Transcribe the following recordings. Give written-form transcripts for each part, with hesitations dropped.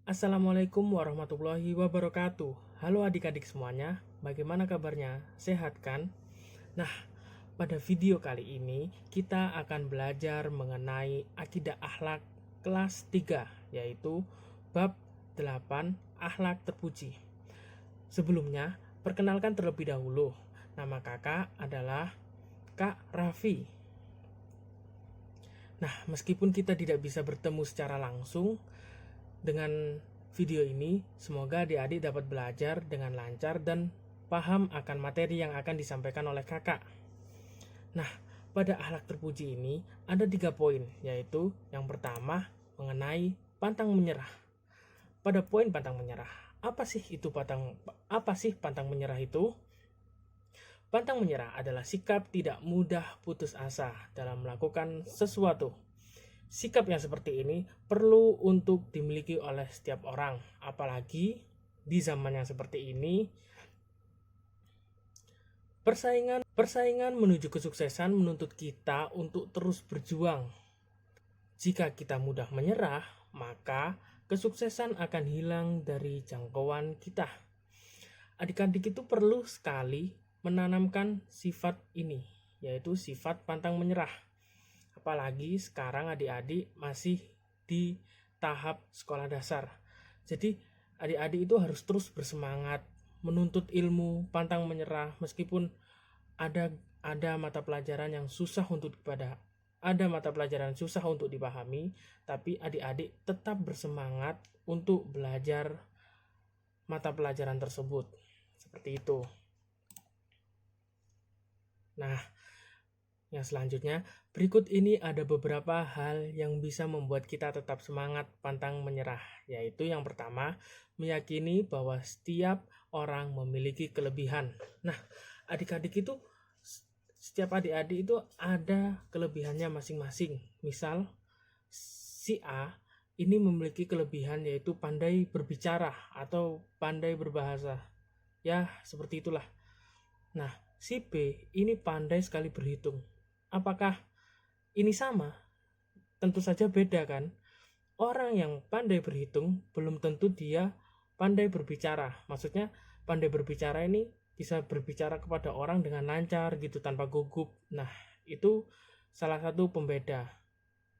Assalamualaikum warahmatullahi wabarakatuh. Halo adik-adik semuanya, bagaimana kabarnya? Sehat kan? Nah, pada video kali ini kita akan belajar mengenai akidah akhlak kelas 3, yaitu bab 8 akhlak terpuji. Sebelumnya, perkenalkan terlebih dahulu. Nama kakak adalah Kak Raffi. Nah, meskipun kita tidak bisa bertemu secara langsung, dengan video ini, semoga adik-adik dapat belajar dengan lancar dan paham akan materi yang akan disampaikan oleh kakak. Nah, pada akhlak terpuji ini ada 3 poin, yaitu yang pertama mengenai pantang menyerah. Pada poin pantang menyerah, apa sih pantang menyerah itu? Pantang menyerah adalah sikap tidak mudah putus asa dalam melakukan sesuatu. Sikap yang seperti ini perlu untuk dimiliki oleh setiap orang, apalagi di zaman yang seperti ini. Persaingan menuju kesuksesan menuntut kita untuk terus berjuang. Jika kita mudah menyerah, maka kesuksesan akan hilang dari jangkauan kita. Adik-adik itu perlu sekali menanamkan sifat ini, yaitu sifat pantang menyerah. Apalagi sekarang adik-adik masih di tahap sekolah dasar. Jadi adik-adik itu harus terus bersemangat menuntut ilmu, pantang menyerah meskipun ada mata pelajaran yang susah untuk dipahami, tapi adik-adik tetap bersemangat untuk belajar mata pelajaran tersebut. Seperti itu. Nah, yang selanjutnya, berikut ini ada beberapa hal yang bisa membuat kita tetap semangat pantang menyerah, yaitu yang pertama, meyakini bahwa setiap orang memiliki kelebihan. Nah, setiap adik-adik itu ada kelebihannya masing-masing. Misal, si A ini memiliki kelebihan yaitu pandai berbicara atau pandai berbahasa. Ya, seperti itulah. Nah, si B ini pandai sekali berhitung. Apakah ini sama? Tentu saja beda kan? Orang yang pandai berhitung belum tentu dia pandai berbicara. Maksudnya pandai berbicara ini bisa berbicara kepada orang dengan lancar gitu tanpa gugup. Nah, itu salah satu pembeda.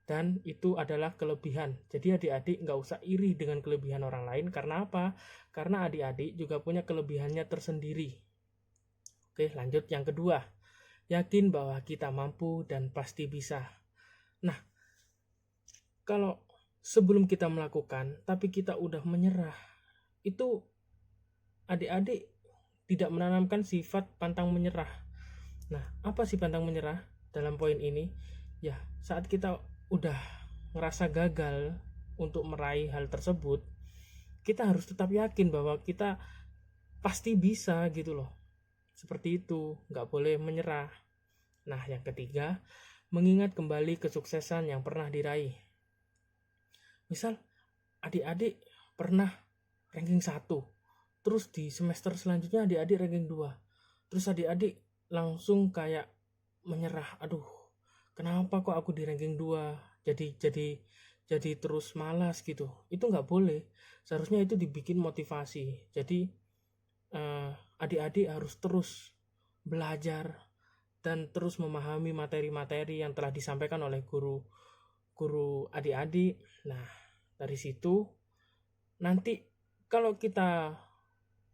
Dan itu adalah kelebihan. Jadi adik-adik nggak usah iri dengan kelebihan orang lain. Karena apa? Karena adik-adik juga punya kelebihannya tersendiri. Oke, lanjut yang kedua. Yakin bahwa kita mampu dan pasti bisa. Nah, kalau sebelum kita melakukan, tapi kita udah menyerah, itu adik-adik tidak menanamkan sifat pantang menyerah. Nah, apa sih pantang menyerah dalam poin ini? Ya, saat kita udah ngerasa gagal untuk meraih hal tersebut, kita harus tetap yakin bahwa kita pasti bisa gitu loh. Seperti itu, nggak boleh menyerah. Nah, yang ketiga, mengingat kembali kesuksesan yang pernah diraih. Misal, adik-adik pernah ranking 1, terus di semester selanjutnya adik-adik ranking 2. Terus adik-adik langsung kayak menyerah, aduh, kenapa kok aku di ranking 2? Jadi terus malas gitu. Itu nggak boleh. Seharusnya itu dibikin motivasi. Jadi adik-adik harus terus belajar dan terus memahami materi-materi yang telah disampaikan oleh guru adik-adik. Nah, dari situ nanti kalau kita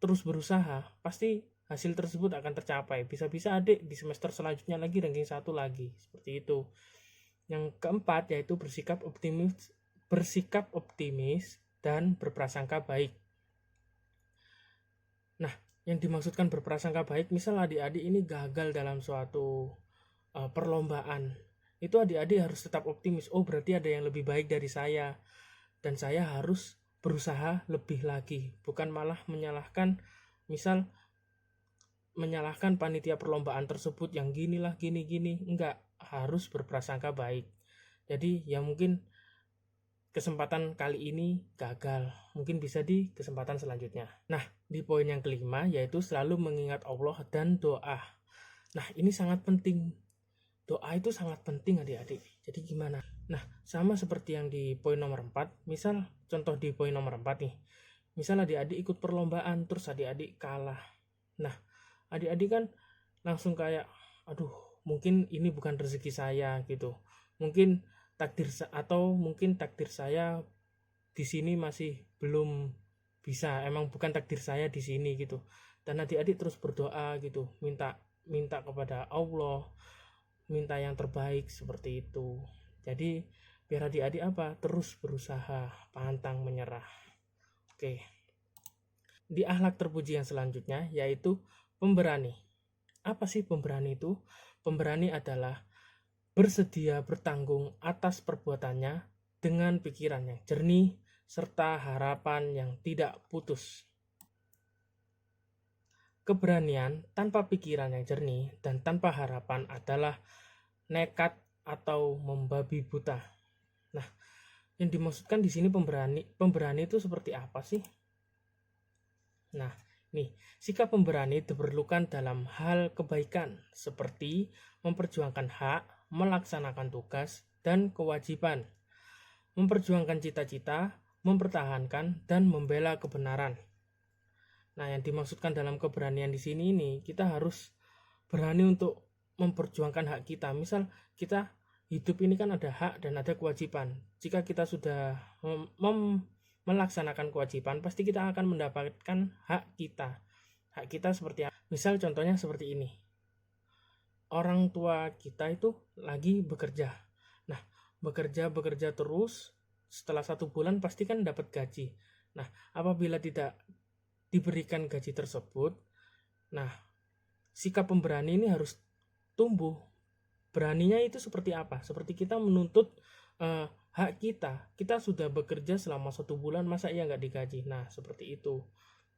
terus berusaha, pasti hasil tersebut akan tercapai. Bisa-bisa adik di semester selanjutnya lagi ranking 1 lagi. Seperti itu. Yang keempat yaitu bersikap optimis dan berprasangka baik. Nah, yang dimaksudkan berprasangka baik, misal adik-adik ini gagal dalam suatu perlombaan, itu adik-adik harus tetap optimis. Oh, berarti ada yang lebih baik dari saya dan saya harus berusaha lebih lagi, bukan malah menyalahkan panitia perlombaan tersebut yang ginilah gini-gini. Enggak, harus berprasangka baik. Jadi ya mungkin kesempatan kali ini gagal, mungkin bisa di kesempatan selanjutnya. Nah, di poin yang kelima yaitu selalu mengingat Allah dan doa. Nah, ini sangat penting. doa itu sangat penting adik-adik. Jadi gimana? Nah, sama seperti yang di poin nomor 4, misal contoh di poin nomor 4 nih. Misal adik-adik ikut perlombaan, terus adik-adik kalah. Nah, adik-adik kan langsung kayak, aduh, mungkin ini bukan rezeki saya gitu. Mungkin mungkin takdir saya di sini masih belum bisa, emang bukan takdir saya di sini gitu. Dan adik-adik terus berdoa gitu, minta kepada Allah, minta yang terbaik seperti itu. Jadi biar adik-adik terus berusaha, pantang menyerah. Oke. Di akhlak terpuji yang selanjutnya yaitu pemberani. Apa sih pemberani itu? Pemberani adalah bersedia bertanggung atas perbuatannya dengan pikiran yang jernih serta harapan yang tidak putus. Keberanian tanpa pikiran yang jernih dan tanpa harapan adalah nekat atau membabi buta. Nah, yang dimaksudkan di sini pemberani itu seperti apa sih? Nah, nih, sikap pemberani diperlukan dalam hal kebaikan seperti memperjuangkan hak, melaksanakan tugas dan kewajiban, memperjuangkan cita-cita, mempertahankan dan membela kebenaran. Nah, yang dimaksudkan dalam keberanian di sini kita harus berani untuk memperjuangkan hak kita. Misal kita hidup ini kan ada hak dan ada kewajiban. Jika kita sudah melaksanakan kewajiban, pasti kita akan mendapatkan hak kita. Hak kita seperti apa? Misal contohnya seperti ini. Orang tua kita itu lagi bekerja. Nah, bekerja terus, setelah 1 bulan pasti kan dapat gaji. Nah, apabila tidak diberikan gaji tersebut, nah, sikap pemberani ini harus tumbuh. Beraninya itu seperti apa? Seperti kita menuntut hak kita. Kita sudah bekerja selama 1 bulan, masa iya nggak digaji? Nah, seperti itu.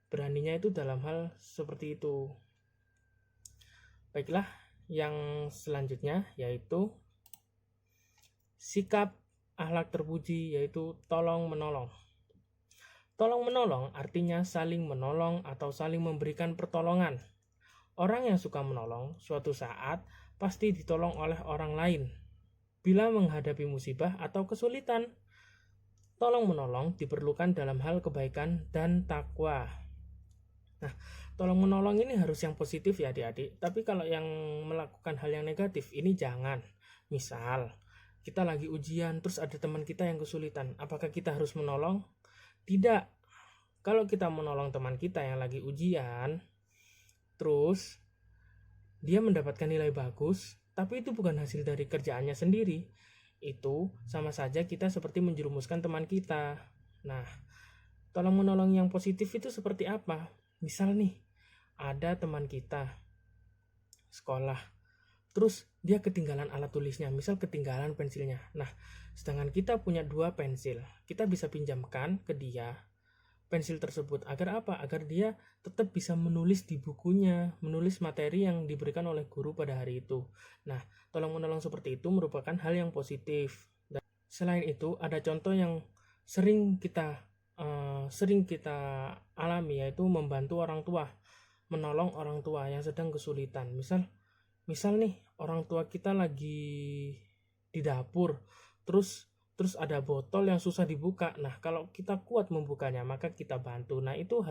Beraninya itu dalam hal seperti itu. Baiklah, yang selanjutnya yaitu sikap akhlak terpuji, yaitu tolong menolong. Tolong menolong artinya saling menolong atau saling memberikan pertolongan. Orang yang suka menolong suatu saat pasti ditolong oleh orang lain. Bila menghadapi musibah atau kesulitan, tolong menolong diperlukan dalam hal kebaikan dan takwa. Nah, tolong menolong ini harus yang positif ya adik-adik. Tapi kalau yang melakukan hal yang negatif ini jangan. Misal, kita lagi ujian terus ada teman kita yang kesulitan. Apakah kita harus menolong? Tidak. Kalau kita menolong teman kita yang lagi ujian, terus dia mendapatkan nilai bagus, tapi itu bukan hasil dari kerjaannya sendiri, itu sama saja kita seperti menjerumuskan teman kita. Nah, tolong menolong yang positif itu seperti apa? Misal nih, ada teman kita sekolah, terus dia ketinggalan alat tulisnya, misal ketinggalan pensilnya. Nah, sedangkan kita punya 2 pensil, kita bisa pinjamkan ke dia pensil tersebut. Agar apa? Agar dia tetap bisa menulis di bukunya, menulis materi yang diberikan oleh guru pada hari itu. Nah, tolong menolong seperti itu merupakan hal yang positif. Dan selain itu, ada contoh yang sering kita alami, yaitu membantu orang tua, menolong orang tua yang sedang kesulitan. Misal nih, orang tua kita lagi di dapur, terus ada botol yang susah dibuka. Nah, kalau kita kuat membukanya, maka kita bantu. Nah, itu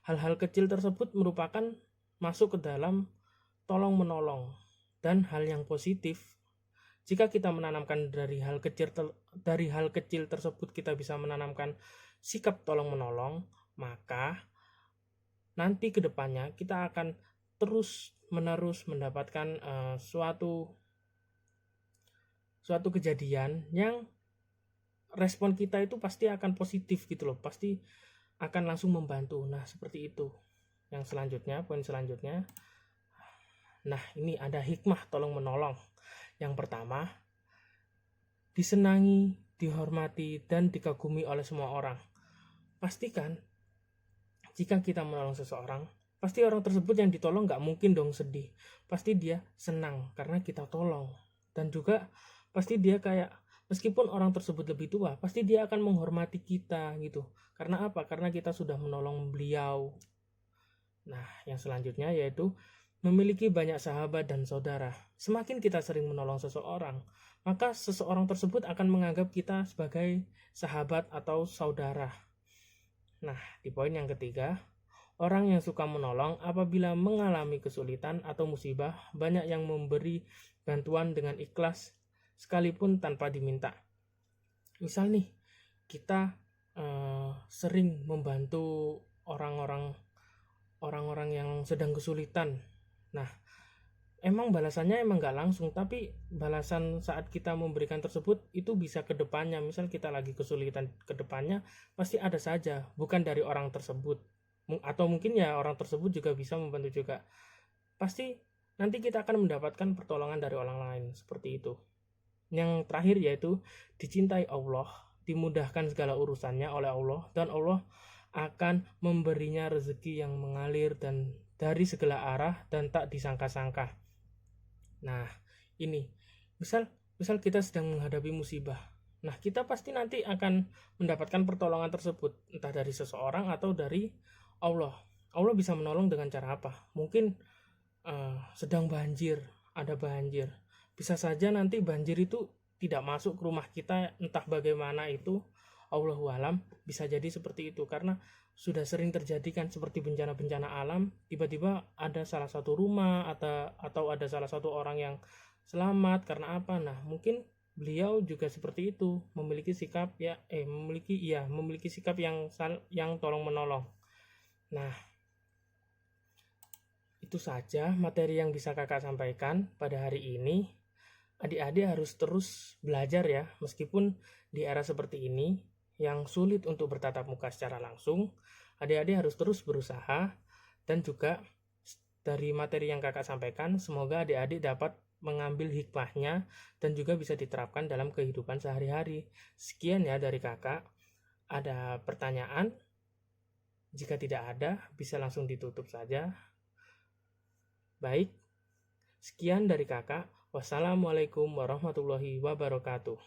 hal-hal kecil tersebut merupakan masuk ke dalam tolong menolong dan hal yang positif. Jika kita menanamkan dari hal kecil tersebut kita bisa menanamkan sikap tolong menolong, maka nanti ke depannya kita akan terus menerus mendapatkan suatu kejadian yang respon kita itu pasti akan positif gitu loh, pasti akan langsung membantu. Nah, seperti itu. Yang selanjutnya, poin selanjutnya, nah ini ada hikmah tolong menolong. Yang pertama, disenangi, dihormati, dan dikagumi oleh semua orang. Pastikan jika kita menolong seseorang, pasti orang tersebut yang ditolong gak mungkin dong sedih. Pasti dia senang karena kita tolong. Dan juga pasti dia kayak, meskipun orang tersebut lebih tua, pasti dia akan menghormati kita gitu. Karena apa? Karena kita sudah menolong beliau. Nah, yang selanjutnya yaitu memiliki banyak sahabat dan saudara. Semakin kita sering menolong seseorang, maka seseorang tersebut akan menganggap kita sebagai sahabat atau saudara. Nah, di poin yang ketiga, orang yang suka menolong apabila mengalami kesulitan atau musibah, banyak yang memberi bantuan dengan ikhlas sekalipun tanpa diminta. Misal nih, kita sering membantu orang-orang yang sedang kesulitan. Nah, emang balasannya emang nggak langsung, tapi balasan saat kita memberikan tersebut itu bisa ke depannya. Misal kita lagi kesulitan, ke depannya pasti ada saja, bukan dari orang tersebut, atau mungkin ya orang tersebut juga bisa membantu juga. Pasti nanti kita akan mendapatkan pertolongan dari orang lain, seperti itu. Yang terakhir yaitu dicintai Allah, dimudahkan segala urusannya oleh Allah, dan Allah akan memberinya rezeki yang mengalir dan dari segala arah dan tak disangka-sangka. Nah, ini misal kita sedang menghadapi musibah. Nah, kita pasti nanti akan mendapatkan pertolongan tersebut, entah dari seseorang atau dari Allah. Allah bisa menolong dengan cara apa? Mungkin sedang banjir, ada banjir. Bisa saja nanti banjir itu tidak masuk ke rumah kita, entah bagaimana itu. Allahu alam, bisa jadi seperti itu karena sudah sering terjadi kan seperti bencana-bencana alam, tiba-tiba ada salah satu rumah atau ada salah satu orang yang selamat karena apa. Nah, mungkin beliau juga seperti itu, memiliki sikap sikap yang tolong menolong. Nah, itu saja materi yang bisa kakak sampaikan pada hari ini. Adik-adik harus terus belajar ya, meskipun di era seperti ini yang sulit untuk bertatap muka secara langsung, adik-adik harus terus berusaha. Dan juga dari materi yang kakak sampaikan, semoga adik-adik dapat mengambil hikmahnya dan juga bisa diterapkan dalam kehidupan sehari-hari. Sekian ya dari kakak. Ada pertanyaan? Jika tidak ada, bisa langsung ditutup saja. Baik, sekian dari kakak. Wassalamualaikum warahmatullahi wabarakatuh.